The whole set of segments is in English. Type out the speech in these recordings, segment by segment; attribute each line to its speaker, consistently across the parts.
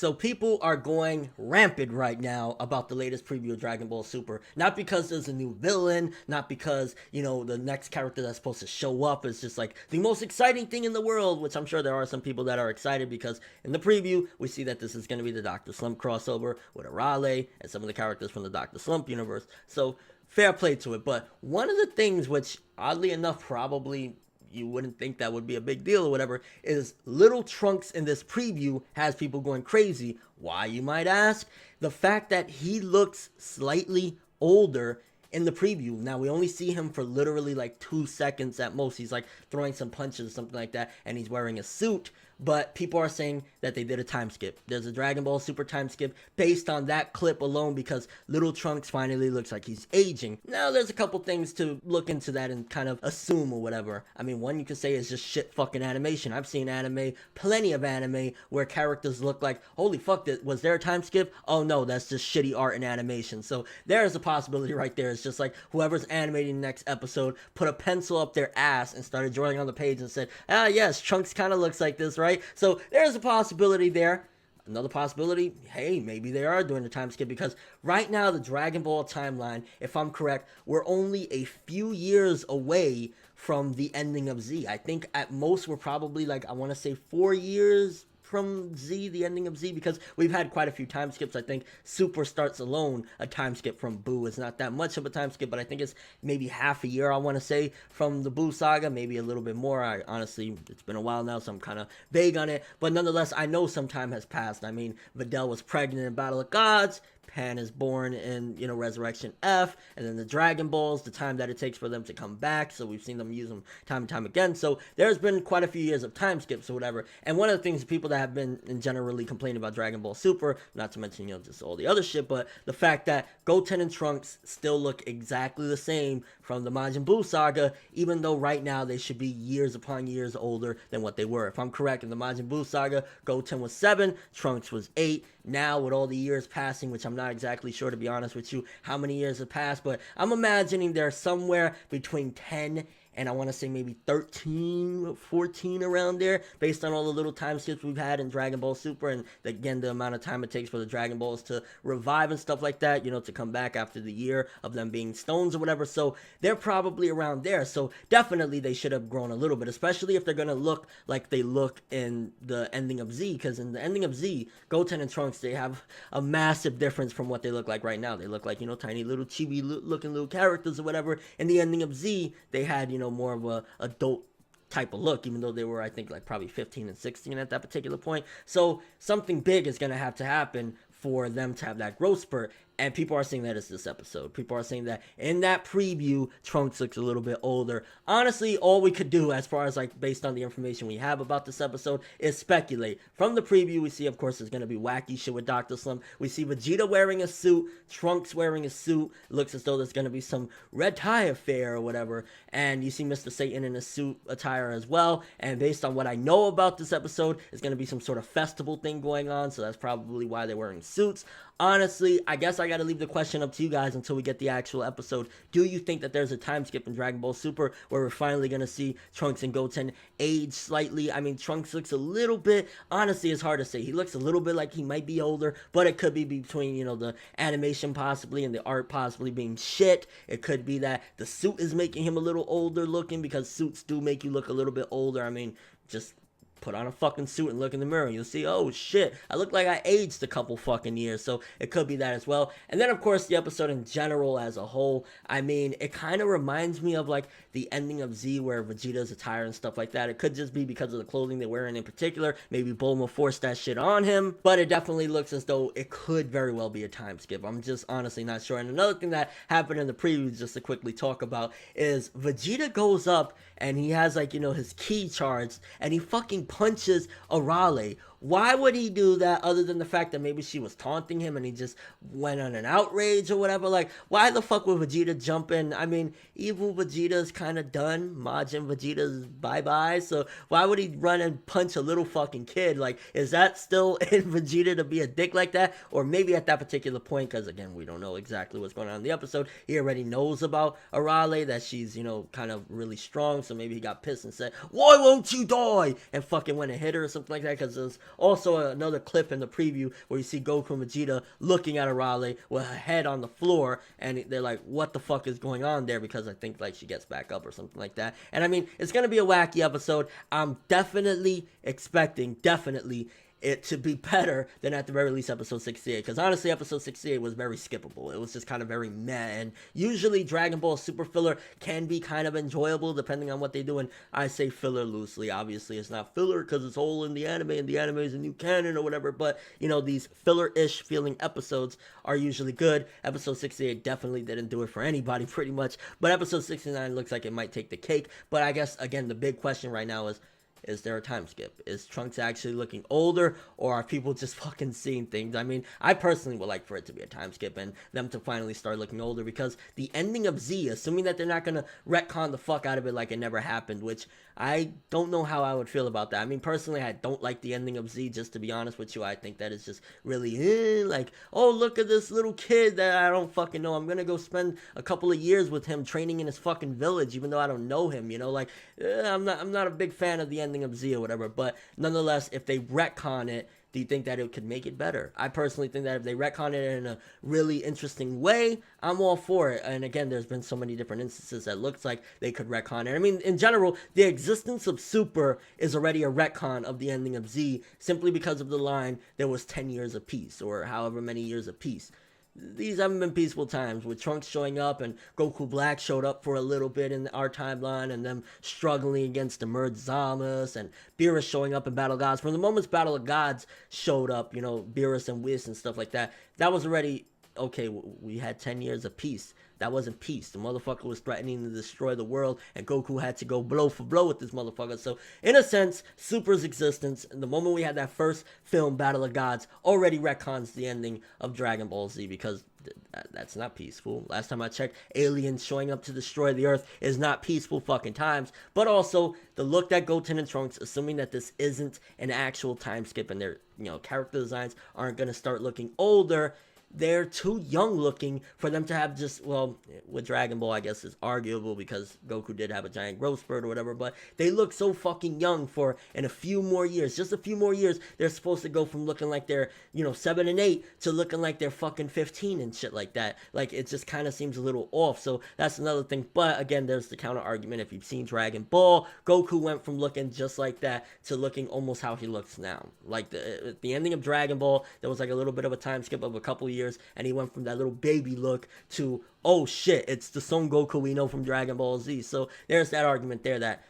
Speaker 1: So people are going rampant right now about the latest preview of Dragon Ball Super. Not because there's a new villain, not because, the next character that's supposed to show up is just like the most exciting thing in the world, which I'm sure there are some people that are excited because in the preview, we see that this is going to be the Dr. Slump crossover with Arale and some of the characters from the Dr. Slump universe. So fair play to it. But one of the things which, oddly enough, probably you wouldn't think that would be a big deal or whatever, is Little Trunks in this preview has people going crazy. Why, you might ask? The fact that he looks slightly older in the preview. Now, we only see him for literally like 2 seconds at most. He's like throwing some punches or something like that, and he's wearing a suit. But people are saying that they did a time skip. There's a Dragon Ball Super time skip based on that clip alone because Little Trunks finally looks like he's aging. Now, there's a couple things to look into that and kind of assume or whatever. I mean, one you could say is just shit fucking animation. I've seen anime, plenty of anime, where characters look like, holy fuck, was there a time skip? Oh no, that's just shitty art and animation. So there's a possibility right there. It's just like whoever's animating the next episode put a pencil up their ass and started drawing on the page and said, yes, Trunks kind of looks like this, right? So there's a possibility there. Another possibility, hey, maybe they are doing a time skip because right now the Dragon Ball timeline, if I'm correct, we're only a few years away from the ending of Z. I think at most we're probably like, I want to say 4 years from Z, the ending of Z, because we've had quite a few time skips. I think Super starts alone a time skip from Buu. It's not that much of a time skip, but I think it's maybe half a year, I want to say, from the Buu saga, maybe a little bit more. I honestly, it's been a while now, so I'm kind of vague on it, but nonetheless, I know some time has passed. I mean, Videl was pregnant in Battle of Gods, Pan is born in, Resurrection F, and then the Dragon Balls, the time that it takes for them to come back, so we've seen them use them time and time again, so there's been quite a few years of time skips or whatever, and one of the things people that have been generally complaining about Dragon Ball Super, not to mention, just all the other shit, but the fact that Goten and Trunks still look exactly the same from the Majin Buu saga, even though right now they should be years upon years older than what they were. If I'm correct, in the Majin Buu saga, Goten was 7, Trunks was 8, now with all the years passing, which I'm not exactly sure, to be honest with you, how many years have passed, but I'm imagining they're somewhere between 10 and I want to say maybe 13, 14 around there, based on all the little time skips we've had in Dragon Ball Super, and again, the amount of time it takes for the Dragon Balls to revive and stuff like that, to come back after the year of them being stones or whatever, so they're probably around there, so definitely they should have grown a little bit, especially if they're going to look like they look in the ending of Z, because in the ending of Z, Goten and Trunks, they have a massive difference from what they look like right now. They look like, tiny little chibi looking little characters or whatever. In the ending of Z, they had, more of a adult type of look, even though they were, I think, like probably 15 and 16 at that particular point. So something big is going to happen for them to have that growth spurt. And people are saying that it's this episode. People are saying that in that preview, Trunks looks a little bit older. Honestly, all we could do, as far as like based on the information we have about this episode, is speculate. From the preview, we see, of course, there's going to be wacky shit with Dr. Slump. We see Vegeta wearing a suit, Trunks wearing a suit. It looks as though there's going to be some red tie affair or whatever. And you see Mr. Satan in a suit attire as well. And based on what I know about this episode, it's going to be some sort of festival thing going on. So that's probably why they're wearing suits. Honestly, I guess I gotta leave the question up to you guys until we get the actual episode. Do you think that there's a time skip in Dragon Ball Super where we're finally gonna see Trunks and Goten age slightly? I mean, Trunks looks a little bit, honestly, it's hard to say. He looks a little bit like he might be older, but it could be between, the animation possibly and the art possibly being shit. It could be that the suit is making him a little older looking, because suits do make you look a little bit older. I mean, just put on a fucking suit and look in the mirror and you'll see, oh shit, I look like I aged a couple fucking years. So it could be that as well. And then of course the episode in general as a whole, I mean, it kind of reminds me of like the ending of Z where Vegeta's attire and stuff like that. It could just be because of the clothing they're wearing in particular. Maybe Bulma forced that shit on him, but it definitely looks as though it could very well be a time skip. I'm just honestly not sure. And another thing that happened in the preview, just to quickly talk about, is Vegeta goes up and he has like, his ki charged and he fucking punches Arale. Why would he do that other than the fact that maybe she was taunting him and he just went on an outrage or whatever? Like, why the fuck would Vegeta jump in? I mean, evil Vegeta's kind of done. Majin Vegeta's bye-bye. So why would he run and punch a little fucking kid? Like, is that still in Vegeta to be a dick like that? Or maybe at that particular point, because again, we don't know exactly what's going on in the episode, he already knows about Arale, that she's, kind of really strong. So maybe he got pissed and said, why won't you die? And fucking went and hit her or something like that, because there's Also, another clip in the preview where you see Goku and Vegeta looking at Arale with her head on the floor, and they're like, what the fuck is going on there? Because I think like she gets back up or something like that. And I mean, it's gonna be a wacky episode. I'm definitely expecting it to be better than at the very least episode 68, because honestly episode 68 was very skippable. It was just kind of very meh, and usually Dragon Ball Super filler can be kind of enjoyable depending on what they do, and I say filler loosely. Obviously it's not filler because it's all in the anime and the anime is a new canon or whatever, but you know, these filler-ish feeling episodes are usually good. Episode 68 definitely didn't do it for anybody pretty much, but episode 69 looks like it might take the cake. But I guess again the big question right now is there a time skip? Is Trunks actually looking older, or are people just fucking seeing things? I mean, I personally would like for it to be a time skip and them to finally start looking older, because the ending of Z, assuming that they're not going to retcon the fuck out of it like it never happened, which I don't know how I would feel about that. I mean, personally, I don't like the ending of Z, just to be honest with you. I think that is just really, like, oh, look at this little kid that I don't fucking know. I'm going to go spend a couple of years with him training in his fucking village, even though I don't know him, you know? Like, I'm not a big fan of the ending of Z or whatever, but nonetheless, if they retcon it, do you think that it could make it better? I personally think that if they retcon it in a really interesting way, I'm all for it. And again, there's been so many different instances that looks like they could retcon it. I mean, in general, the existence of Super is already a retcon of the ending of Z, simply because of the line, there was 10 years of peace, or however many years of peace. These haven't been peaceful times, with Trunks showing up and Goku Black showed up for a little bit in our timeline, and them struggling against the Merged Zamas, and Beerus showing up in Battle of Gods. From the moment Battle of Gods showed up, you know, Beerus and Whis and stuff like that, that was already, okay, we had 10 years of peace. That wasn't peace. The motherfucker was threatening to destroy the world, and Goku had to go blow for blow with this motherfucker. So, in a sense, Super's existence, the moment we had that first film, Battle of Gods, already retcons the ending of Dragon Ball Z, because that's not peaceful. Last time I checked, aliens showing up to destroy the Earth is not peaceful fucking times. But also, the look that Goten and Trunks, assuming that this isn't an actual time skip and their, you know, character designs aren't going to start looking older, they're too young looking for them to have just, well, with Dragon Ball, I guess it's arguable because Goku did have a giant growth spurt or whatever, but they look so fucking young for, in a few more years, just a few more years, they're supposed to go from looking like they're, you know, 7 and 8 to looking like they're fucking 15 and shit like that. Like, it just kind of seems a little off, so that's another thing. But again, there's the counter argument. If you've seen Dragon Ball, Goku went from looking just like that to looking almost how he looks now. Like, the ending of Dragon Ball, there was like a little bit of a time skip of a couple years, and he went from that little baby look to, oh shit, it's the Son Goku we know from Dragon Ball Z. So there's that argument there that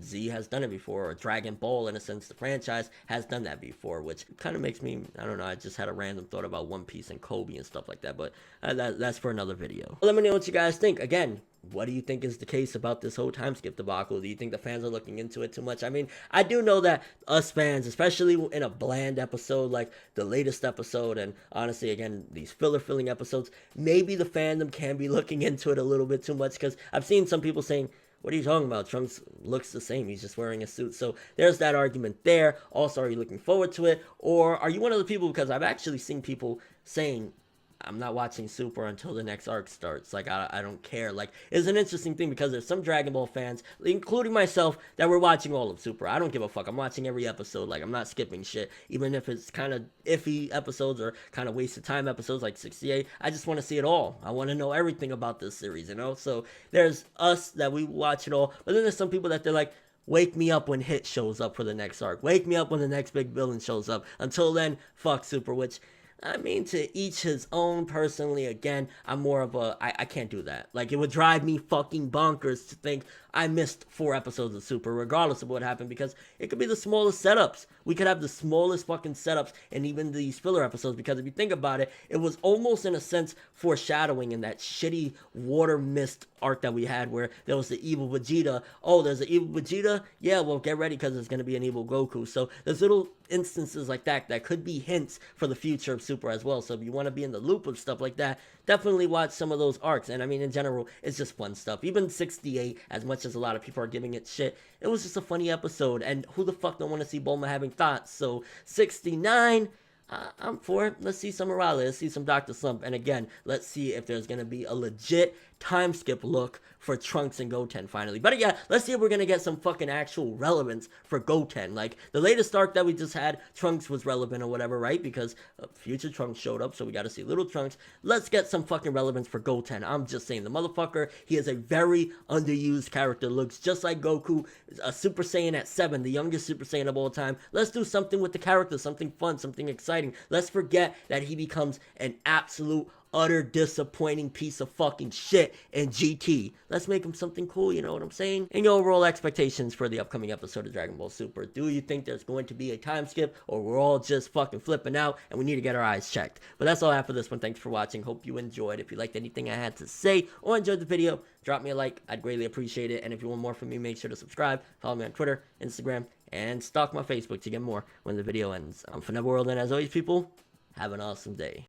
Speaker 1: Z has done it before, or Dragon Ball, in a sense, the franchise has done that before, which kind of makes me, I don't know, I just had a random thought about One Piece and Kobe and stuff like that, but that's for another video. Let me know what you guys think. Again, what do you think is the case about this whole time skip debacle? Do you think the fans are looking into it too much? I mean, I do know that us fans, especially in a bland episode like the latest episode, and honestly, again, these filler-filling episodes, maybe the fandom can be looking into it a little bit too much, because I've seen some people saying, what are you talking about? Trunks looks the same. He's just wearing a suit. So there's that argument there. Also, are you looking forward to it? Or are you one of the people, because I've actually seen people saying, I'm not watching Super until the next arc starts. Like, I don't care. Like, it's an interesting thing, because there's some Dragon Ball fans, including myself, that were watching all of Super. I don't give a fuck. I'm watching every episode. Like, I'm not skipping shit. Even if it's kind of iffy episodes or kind of wasted time episodes like 68. I just want to see it all. I want to know everything about this series, you know? So there's us that we watch it all. But then there's some people that they're like, wake me up when Hit shows up for the next arc. Wake me up when the next big villain shows up. Until then, fuck Super, which, I mean, to each his own. Personally, again, I'm more of a, I can't do that. Like, it would drive me fucking bonkers to think I missed 4 episodes of Super, regardless of what happened, because it could be the smallest setups. We could have the smallest fucking setups in even these filler episodes, because if you think about it, it was almost, in a sense, foreshadowing in that shitty water mist arc that we had, where there was the evil Vegeta. Oh, there's an evil Vegeta? Yeah, well, get ready, because there's going to be an evil Goku. So there's little instances like that that could be hints for the future of Super as well. So if you want to be in the loop of stuff like that, definitely watch some of those arcs. And I mean, in general, it's just fun stuff. Even 68, as much as a lot of people are giving it shit, it was just a funny episode. And who the fuck don't want to see Bulma having thoughts? So 69, I'm for it. Let's see some Morales. Let's see some Dr. Slump. And again, let's see if there's going to be a legit time skip look for Trunks and Goten finally. But yeah, let's see if we're gonna get some fucking actual relevance for Goten. Like, the latest arc that we just had, Trunks was relevant or whatever, right? Because future Trunks showed up, so we gotta see little Trunks. Let's get some fucking relevance for Goten. I'm just saying, the motherfucker, he is a very underused character. Looks just like Goku, a Super Saiyan at 7, the youngest Super Saiyan of all time. Let's do something with the character, something fun, something exciting. Let's forget that he becomes an absolute utter disappointing piece of fucking shit in GT. Let's make him something cool, you know what I'm saying? And your overall expectations for the upcoming episode of Dragon Ball Super. Do you think there's going to be a time skip, or we're all just fucking flipping out and we need to get our eyes checked? But that's all I have for this one. Thanks for watching. Hope you enjoyed. If you liked anything I had to say or enjoyed the video, drop me a like. I'd greatly appreciate it. And if you want more from me, make sure to subscribe. Follow me on Twitter, Instagram, and stalk my Facebook to get more when the video ends. I'm ForneverWorld, and as always, people, have an awesome day.